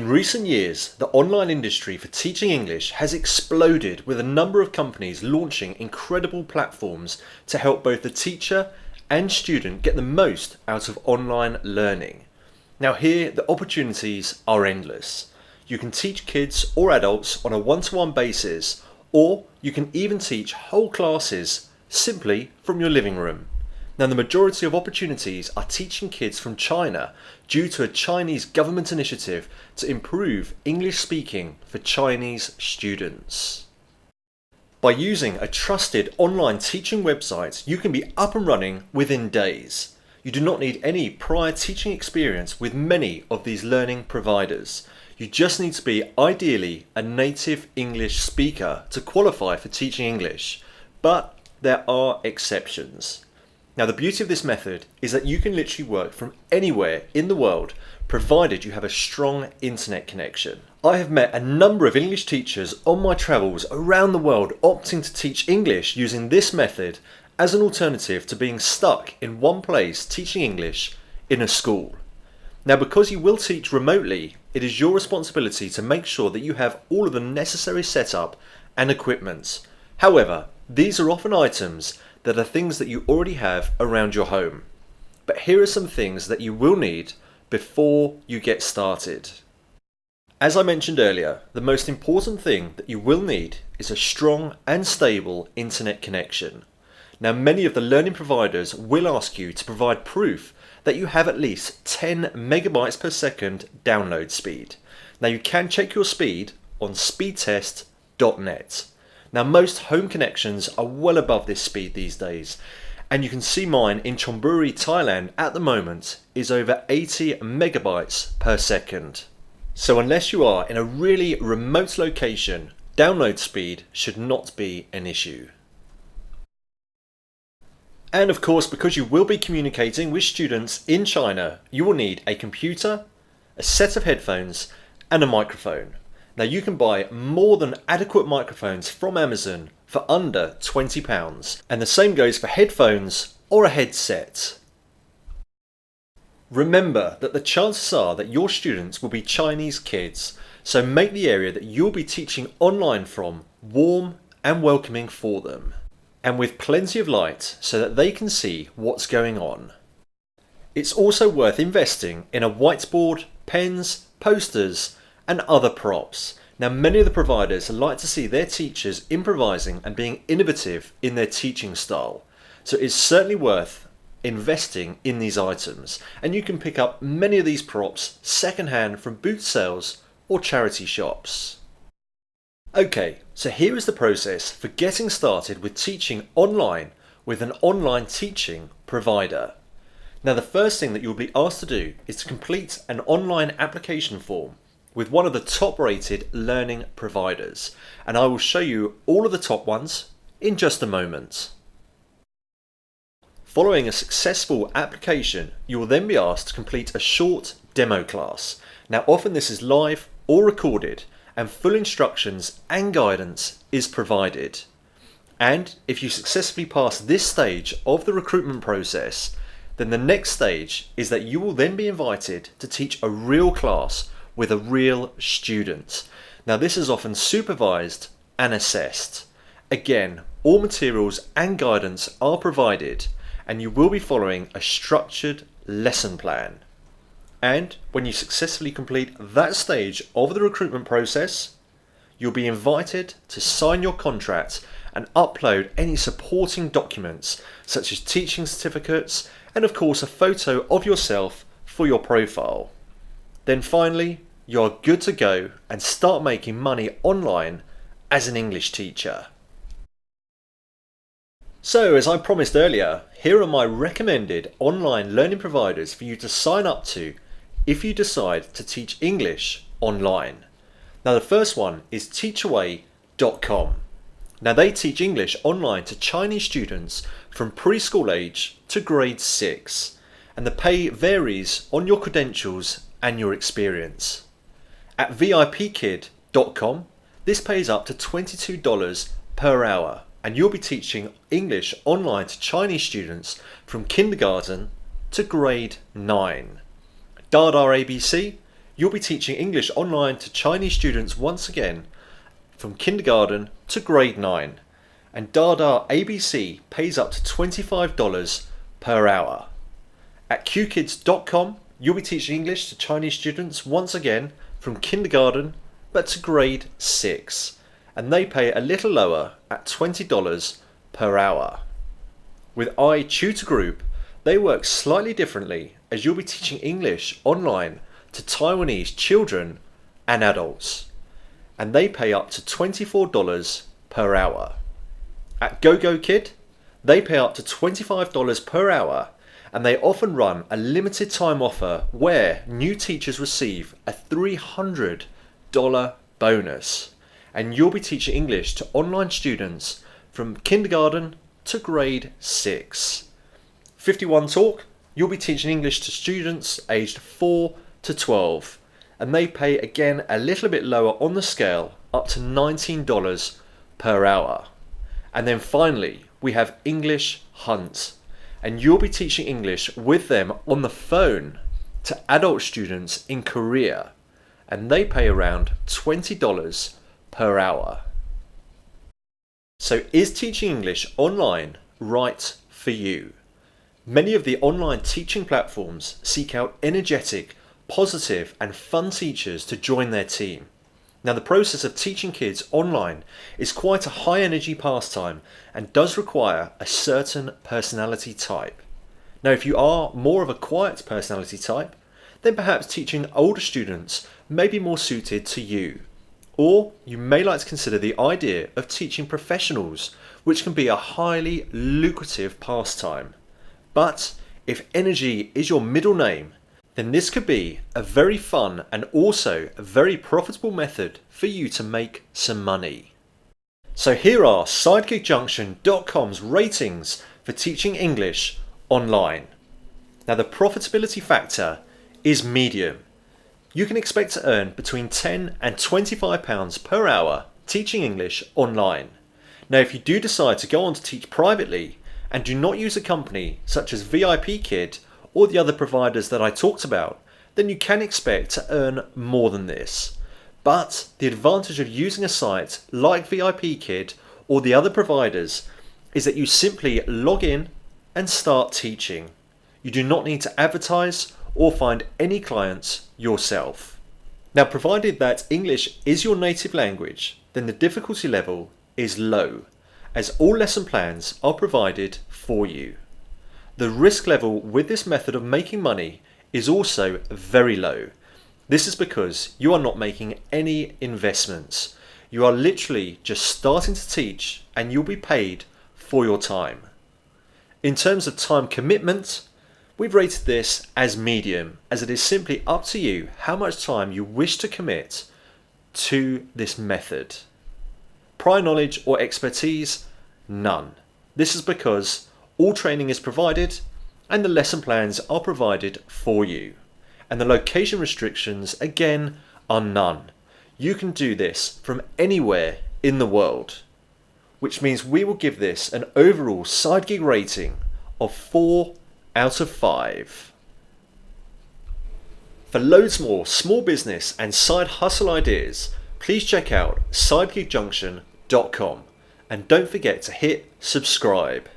In recent years, the online industry for teaching English has exploded, with a number of companies launching incredible platforms to help both the teacher and student get the most out of online learning. Now here, the opportunities are endless. You can teach kids or adults on a one-to-one basis, or you can even teach whole classes simply from your living room. Now, the majority of opportunities are teaching kids from China due to a Chinese government initiative to improve English speaking for Chinese students. By using a trusted online teaching website, you can be up and running within days. You do not need any prior teaching experience with many of these learning providers. You just need to be ideally a native English speaker to qualify for teaching English, but there are exceptions. Now, the beauty of this method is that you can literally work from anywhere in the world, provided you have a strong internet connection. I have met a number of English teachers on my travels around the world opting to teach English using this method as an alternative to being stuck in one place teaching English in a school. Now, because you will teach remotely, it is your responsibility to make sure that you have all of the necessary setup and equipment. However, these are often items that are things that you already have around your home. But here are some things that you will need before you get started. As I mentioned earlier, the most important thing that you will need is a strong and stable internet connection. Now, many of the learning providers will ask you to provide proof that you have at least 10 megabytes per second download speed. Now, you can check your speed on speedtest.net. Now, most home connections are well above this speed these days, and you can see mine in Chonburi, Thailand at the moment is over 80 megabytes per second. So unless you are in a really remote location, download speed should not be an issue. And of course, because you will be communicating with students in China, you will need a computer, a set of headphones, and a microphone. Now, you can buy more than adequate microphones from Amazon for under £20, and the same goes for headphones or a headset. Remember that the chances are that your students will be Chinese kids, so make the area that you'll be teaching online from warm and welcoming for them, and with plenty of light so that they can see what's going on. It's also worth investing in a whiteboard, pens, posters, and other props. Now, many of the providers like to see their teachers improvising and being innovative in their teaching style. So it's certainly worth investing in these items. And you can pick up many of these props secondhand from boot sales or charity shops. Okay, so here is the process for getting started with teaching online with an online teaching provider. Now, the first thing that you'll be asked to do is to complete an online application form with one of the top-rated learning providers, and I will show you all of the top ones in just a moment. Following a successful application, you will then be asked to complete a short demo class. Now, often this is live or recorded, and full instructions and guidance is provided. And if you successfully pass this stage of the recruitment process, then the next stage is that you will then be invited to teach a real class with a real student. Now, this is often supervised and assessed. Again, all materials and guidance are provided, and you will be following a structured lesson plan. And when you successfully complete that stage of the recruitment process, you'll be invited to sign your contract and upload any supporting documents such as teaching certificates and of course a photo of yourself for your profile. Then finally, you're good to go and start making money online as an English teacher. So, as I promised earlier, here are my recommended online learning providers for you to sign up to if you decide to teach English online. Now, the first one is teachaway.com. Now, they teach English online to Chinese students from preschool age to grade 6, and the pay varies on your credentials and your experience. At VIPKID.com, this pays up to $22 per hour, and you'll be teaching English online to Chinese students from kindergarten to grade 9. Dada ABC, you'll be teaching English online to Chinese students once again from kindergarten to grade 9. And Dada ABC pays up to $25 per hour. At VIPKID.com, you'll be teaching English to Chinese students once again from kindergarten but to grade 6. And they pay a little lower at $20 per hour. With iTutor Group, they work slightly differently as you'll be teaching English online to Taiwanese children and adults. And they pay up to $24 per hour. At VIPKID, they pay up to $25 per hour, and they often run a limited time offer where new teachers receive a $300 bonus. And you'll be teaching English to online students from kindergarten to grade 6. 51 Talk, you'll be teaching English to students aged 4 to 12, and they pay again a little bit lower on the scale, up to $19 per hour. And then finally, we have English Hunt, and you'll be teaching English with them on the phone to adult students in Korea, and they pay around $20 per hour. So is teaching English online right for you? Many of the online teaching platforms seek out energetic, positive and fun teachers to join their team. Now, the process of teaching kids online is quite a high energy pastime and does require a certain personality type. Now, if you are more of a quiet personality type, then perhaps teaching older students may be more suited to you. Or you may like to consider the idea of teaching professionals, which can be a highly lucrative pastime. But if energy is your middle name, then this could be a very fun and also a very profitable method for you to make some money. So here are SidekickJunction.com's ratings for teaching English online. Now, the profitability factor is medium. You can expect to earn between £10 and £25 per hour teaching English online. Now, if you do decide to go on to teach privately and do not use a company such as VIPKID or the other providers that I talked about, then you can expect to earn more than this. But the advantage of using a site like VIPKID or the other providers is that you simply log in and start teaching. You do not need to advertise or find any clients yourself. Now, provided that English is your native language, then the difficulty level is low, as all lesson plans are provided for you. The risk level with this method of making money is also very low. This is because you are not making any investments. You are literally just starting to teach and you'll be paid for your time. In terms of time commitment, we've rated this as medium, as it is simply up to you how much time you wish to commit to this method. Prior knowledge or expertise? None. This is because all training is provided and the lesson plans are provided for you. And the location restrictions, again, are none. You can do this from anywhere in the world, which means we will give this an overall side gig rating of 4 out of 5. For loads more small business and side hustle ideas, please check out SidekickJunction.com and don't forget to hit subscribe.